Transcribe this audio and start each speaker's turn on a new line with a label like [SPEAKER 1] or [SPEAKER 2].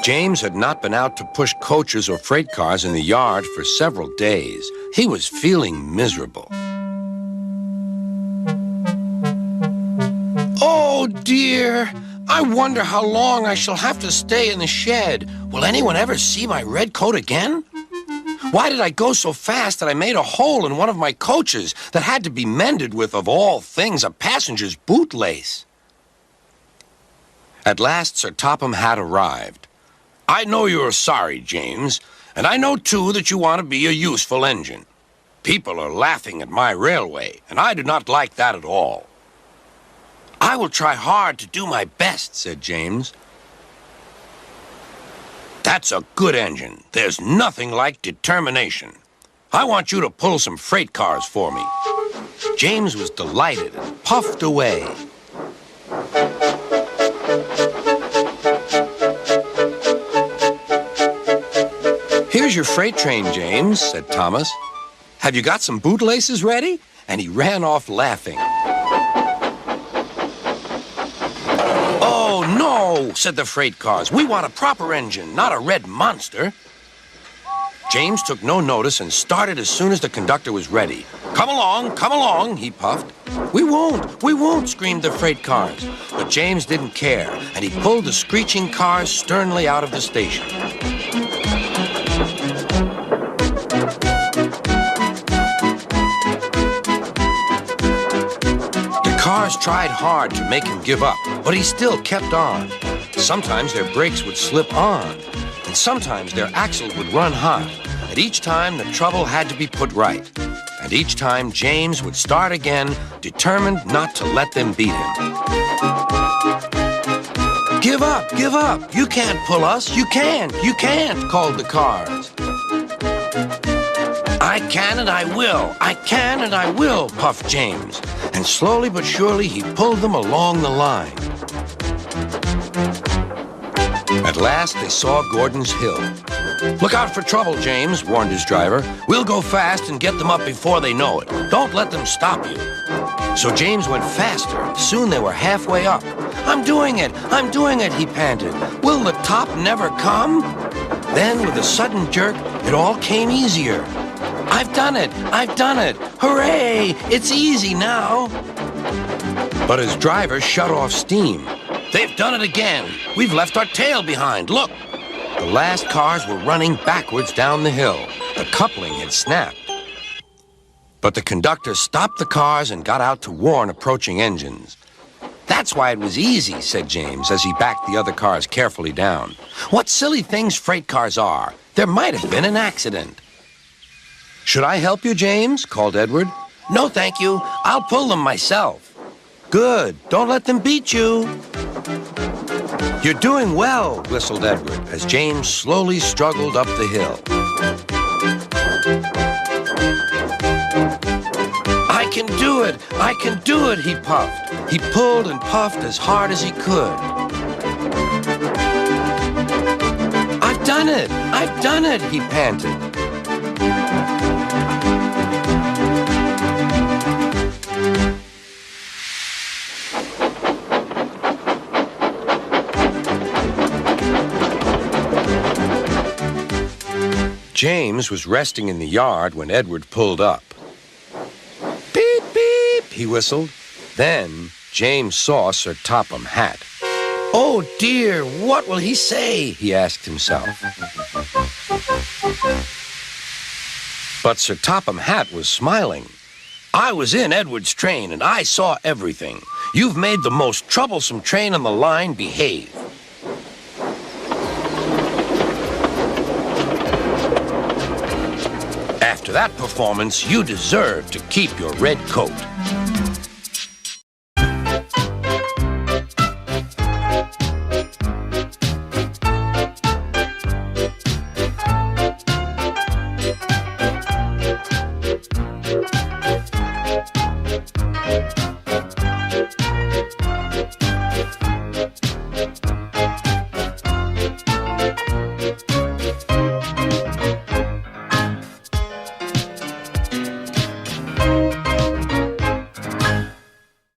[SPEAKER 1] James had not been out to push coaches or freight cars in the yard for several days. He was feeling miserable. Oh, dear. I wonder how long I shall have to stay in the shed. Will anyone ever see my red coat again? Why did I go so fast that I made a hole in one of my coaches that had to be mended with, of all things, a passenger's bootlace? At last, Sir Topham Hatt arrived. I know you're sorry, James, and I know, too, that you want to be a useful engine. People are laughing at my railway, and I do not like that at all. I will try hard to do my best, said James. That's a good engine. There's nothing like determination. I want you to pull some freight cars for me. James was delighted and puffed away. Here's your freight train, James, said Thomas. Have you got some bootlaces ready? And he ran off laughing. Oh, no, said the freight cars. We want a proper engine, not a red monster. James took no notice and started as soon as the conductor was ready. Come along, he puffed. We won't, screamed the freight cars. But James didn't care, and he pulled the screeching cars sternly out of the station. The cars tried hard to make him give up, but he still kept on. Sometimes their brakes would slip on, and sometimes their axles would run hot, and each time the trouble had to be put right. And each time James would start again, determined not to let them beat him. Give up, you can't pull us, you can't, called the cars. I can and I will, puffed James. And slowly but surely he pulled them along the line. At last they saw Gordon's Hill. Look out for trouble, James, warned his driver. We'll go fast and get them up before they know it. Don't let them stop you. So James went faster. Soon they were halfway up. I'm doing it, he panted. Will the top never come? Then, with a sudden jerk, it all came easier. I've done it! Hooray! It's easy now! But his driver shut off steam. They've done it again! We've left our tail behind, look! The last cars were running backwards down the hill. The coupling had snapped. But the conductor stopped the cars and got out to warn approaching engines. That's why it was easy, said James, as he backed the other cars carefully down. What silly things freight cars are! There might have been an accident. Should I help you, James? Called Edward. No, thank you. I'll pull them myself. Good. Don't let them beat you. You're doing well, whistled Edward, as James slowly struggled up the hill. I can do it, he puffed. He pulled and puffed as hard as he could. I've done it, he panted. James was resting in the yard when Edward pulled up. Beep, beep, he whistled. Then James saw Sir Topham Hatt. Oh, dear, what will he say? He asked himself. But Sir Topham Hatt was smiling. I was in Edward's train, and I saw everything. You've made the most troublesome train on the line behave. After that performance, you deserve to keep your red coat.